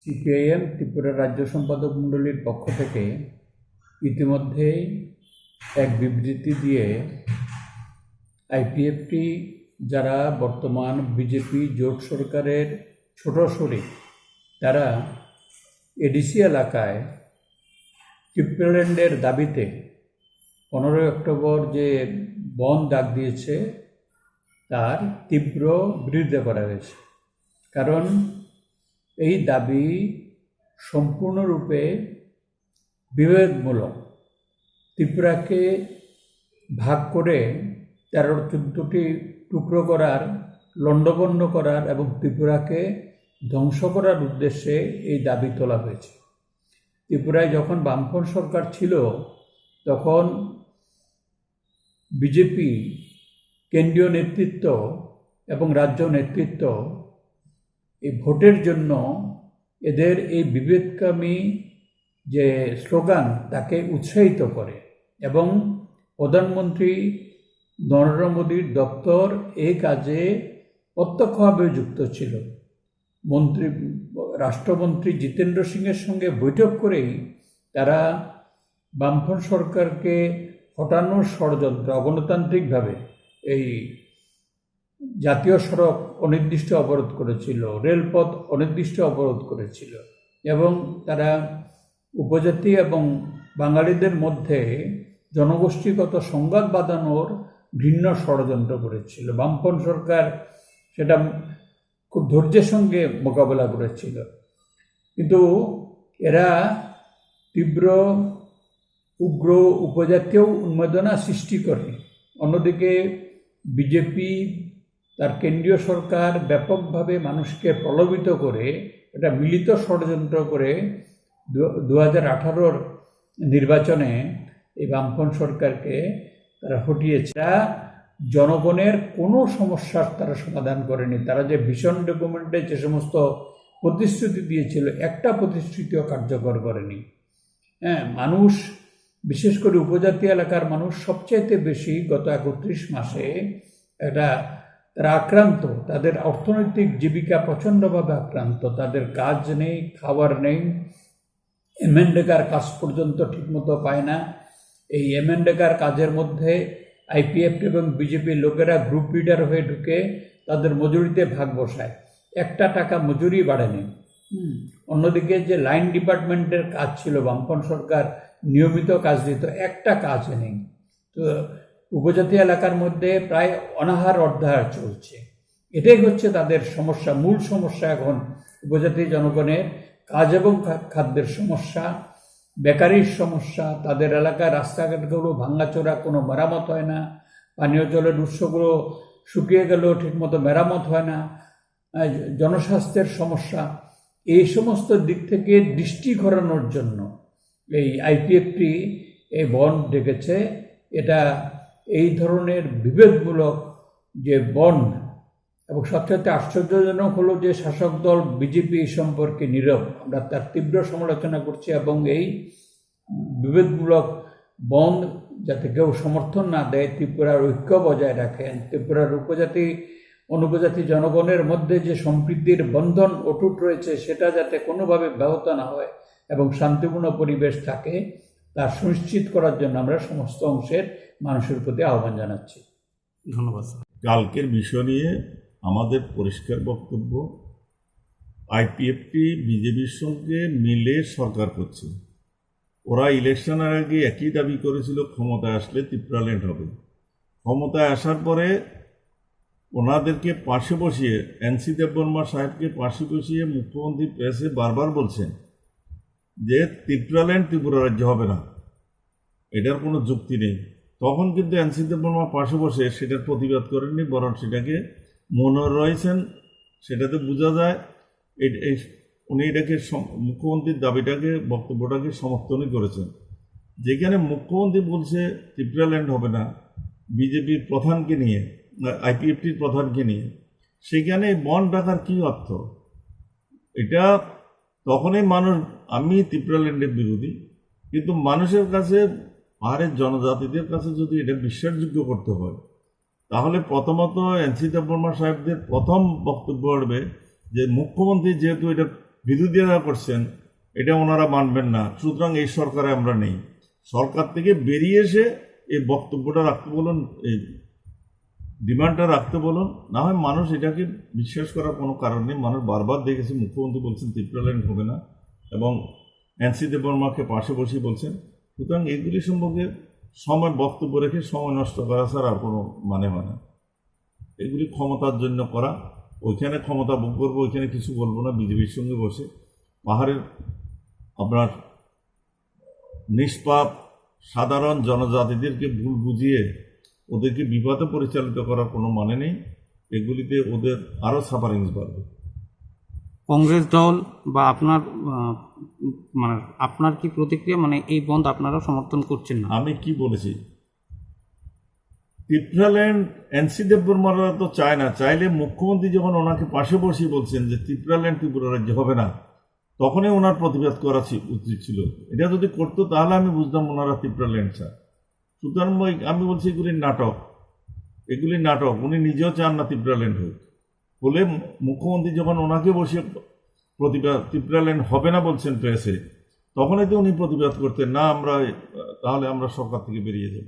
CPIM Tripura রাজ্য সম্পাদক মণ্ডলীর পক্ষ থেকে ইতিমধ্যেই এক বিবৃতি দিয়ে আইপিএফটি যারা বর্তমান বিজেপি জোট সরকারের ছোট শরিক, তারা এডিসি এলাকায় ট্রিপলল্যান্ডের দাবিতে 15 অক্টোবর যে বন্ধ ডাক দিয়েছে তার তীব্র বিরোধিতা করা হয়েছে। কারণ এই দাবি সম্পূর্ণরূপে বিভেদমূলক। ত্রিপুরাকে ভাগ করে 13-14টি টুকরো করার, লণ্ডভণ্ড করার এবং ত্রিপুরাকে ধ্বংস করার উদ্দেশ্যে এই দাবি তোলা হয়েছে। ত্রিপুরায় যখন বামফ্রন্ট সরকার ছিল তখন বিজেপি কেন্দ্রীয় নেতৃত্ব এবং রাজ্য নেতৃত্ব এই ভোটের জন্য এদের এই বিভেদকামী যে স্লোগান তাকে উৎসাহিত করে এবং প্রধানমন্ত্রী নরেন্দ্র মোদীর দপ্তর এই কাজে প্রত্যক্ষভাবে যুক্ত ছিল। রাষ্ট্রমন্ত্রী জিতেন্দ্র সিংয়ের সঙ্গে বৈঠক করেই তারা বামফ্রন্ট সরকারকে হটানোর ষড়যন্ত্র, অগণতান্ত্রিকভাবে এই জাতীয় সড়ক অনির্দিষ্ট অবরোধ করেছিল, রেলপথ অনির্দিষ্ট অবরোধ করেছিল এবং তারা উপজাতি এবং বাঙালিদের মধ্যে জনগোষ্ঠীগত সংঘাত বাঁধানোর ঘৃণ্য ষড়যন্ত্র করেছিল। বামফ্রন্ট সরকার সেটা খুব ধৈর্যের সঙ্গে মোকাবেলা করেছিল, কিন্তু এরা তীব্র উগ্র উপজাতীয় উন্মাদনা সৃষ্টি করে। অন্যদিকে বিজেপি তার কেন্দ্রীয় সরকার ব্যাপকভাবে মানুষকে প্রলোভিত করে এটা মিলিত ষড়যন্ত্র করে 2018 নির্বাচনে এই বামফ্রন্ট সরকারকে তারা হটিয়েছে। জনগণের কোনো সমস্যার তারা সমাধান করেনি। তারা যে ভিশন ডকুমেন্টে যে সমস্ত প্রতিশ্রুতি দিয়েছিল, একটা প্রতিশ্রুতিও কার্যকর করেনি। মানুষ, বিশেষ করে উপজাতি এলাকার মানুষ সবচাইতে বেশি গত 31 মাসে তারা আক্রান্ত। তাদের অর্থনৈতিক জীবিকা প্রচণ্ডভাবে আক্রান্ত। তাদের কাজ নেই, খাবার নেই, এমএনডেকার কাজ পর্যন্ত ঠিকমতো পায় না। এই এমএনডেকার কাজের মধ্যে আইপিএফটি এবং বিজেপির লোকেরা গ্রুপ লিডার হয়ে ঢুকে তাদের মজুরিতে ভাগ বসায়। 1 টাকা মজুরি বাড়েনি। অন্যদিকে যে লাইন ডিপার্টমেন্টের কাজ ছিল, বামফ্রন্ট সরকার নিয়মিত কাজ দিত, একটা কাজ নেই। তো উপজাতি এলাকার মধ্যে প্রায় অনাহার অর্ধাহার চলছে। এটাই হচ্ছে তাদের সমস্যা, মূল সমস্যা। এখন উপজাতি জনগণের কাজ এবং খাদ্যের সমস্যা, বেকারির সমস্যা, তাদের এলাকার রাস্তাঘাটগুলো ভাঙাচোরা, কোনো মেরামত হয় না, পানীয় জলের উৎসগুলো শুকিয়ে গেলেও ঠিকমতো মেরামত হয় না, জনস্বাস্থ্যের সমস্যা। এই সমস্ত দিক থেকে দৃষ্টি ঘোরানোর জন্য এই আইপিএফটি এই বন্ড ডেকেছে। এটা এই ধরনের বিভেদমূলক যে বন্ড, এবং সবচেয়ে আশ্চর্যজনক হলো যে শাসক দল বিজেপি এই সম্পর্কে নীরব। আমরা তার তীব্র সমালোচনা করছি এবং এই বিভেদমূলক বন্ড যাতে কেউ সমর্থন না দেয়, ত্রিপুরার ঐক্য বজায় রাখেন, ত্রিপুরার উপজাতি অনুপজাতি জনগণের মধ্যে যে সম্প্রীতির বন্ধন অটুট রয়েছে সেটা যাতে কোনোভাবে ব্যাহত না হয় এবং শান্তিপূর্ণ পরিবেশ থাকে, তা সুনিশ্চিত করার জন্য আমরা সমস্ত অংশের মানুষের প্রতি আহ্বান জানাচ্ছি। ধন্যবাদ স্যার। কালকের বিষয় নিয়ে আমাদের পরিষ্কার বক্তব্য, আইপিএফটি বিজেপির সঙ্গে মিলে সরকার করছে। ওরা ইলেকশনের আগে একই দাবি করেছিল ক্ষমতায় আসলে ত্রিপুরাল্যান্ড হবে। ক্ষমতায় আসার পরে ওনাদেরকে পাশে বসিয়ে, এনসি দেববর্মা সাহেবকে পাশে বসিয়ে মুখ্যমন্ত্রী প্রেসে বারবার বলছেন যে ত্রিপুরাল্যান্ড ত্রিপুরা রাজ্য হবে না, এটার কোনো যুক্তি নেই। তখন কিন্তু এনসি দেববর্মা পাশে বসে সেটার প্রতিবাদ করেননি, বরং সেটাকে মনে রয়েছেন। সেটাতে বোঝা যায় উনি এটাকে মুখ্যমন্ত্রীর দাবিটাকে, বক্তব্যটাকে সমর্থনই করেছেন। যেখানে মুখ্যমন্ত্রী বলছে ত্রিপুরাল্যান্ড হবে না বিজেপির প্রধানকে নিয়ে, আইপিএফটির প্রধানকে নিয়ে, সেখানে বন্ড রাখার কী অর্থ? এটা তখনই মানুষ, আমি ত্রিপুরাল্যান্ডের বিরোধী, কিন্তু মানুষের কাছে, পাহাড়ের জনজাতিদের কাছে যদি এটা বিশ্বাসযোগ্য করতে হয়, তাহলে প্রথমত এনসি দেববর্মা সাহেবদের প্রথম বক্তব্য হবে যে মুখ্যমন্ত্রী যেহেতু এটা বিরোধিতা করছেন, এটা ওনারা মানবেন না। সুতরাং এই সরকারে আমরা নেই। সরকার থেকে বেরিয়ে এসে এই বক্তব্যটা রাখতে বলুন, এই ডিমান্ডটা রাখতে বলুন। না হয় মানুষ এটাকে বিশ্বাস করার কোনো কারণ নেই। মানুষ বারবার দেখেছে মুখ্যমন্ত্রী বলছেন ত্রিপুরাল্যান্ড হবে না, এবং এনসি দেববর্মাকে পাশে বসিয়ে বলছেন। সুতরাং এগুলি সম্পর্কে সময় বক্তব্য রেখে সময় নষ্ট করা ছাড়া আর কোনো মানে হয় না। এগুলি ক্ষমতার জন্য করা। ওইখানে ক্ষমতা ভোগ করবো, ওইখানে কিছু বলবো না, বিজেপির সঙ্গে বসে পাহাড়ের আপনার নিষ্পাপ সাধারণ জনজাতিদেরকে ভুল বুঝিয়ে ওদেরকে বিপদে পরিচালিত করার কোনো মানে নেই। এগুলিতে ওদের আরও সাফারিংস বাড়বে। কংগ্রেস দল বা আপনার মানে আপনার কি প্রতিক্রিয়া, মানে এই বন্ধ আপনারা সমর্থন করছেন না? আমি কি বলেছি, ত্রিপুরাল্যান্ড এনসি দেববর্মারা তো চায় না। চাইলে মুখ্যমন্ত্রী যখন ওনাকে পাশে বসিয়ে বলছেন যে ত্রিপুরাল্যান্ড ত্রিপুরা রাজ্য হবে না, তখনই ওনার প্রতিবাদ করা উচিত ছিল। এটা যদি করতো তাহলে আমি বুঝতাম ওনারা ত্রিপুরাল্যান্ড চায়। সুতরাং আমি বলছি এগুলি নাটক, এগুলি নাটক। উনি নিজেও চান না ত্রিপুরাল্যান্ড হোক। বলে মুখ্যমন্ত্রী যখন ওনাকে বসে প্রতিবাদ ত্রিপুরাল্যান্ড হবে না বলছেন প্রেসে, তখনই তো উনি প্রতিবাদ করতেন না, তাহলে আমরা সরকার থেকে বেরিয়ে যাব।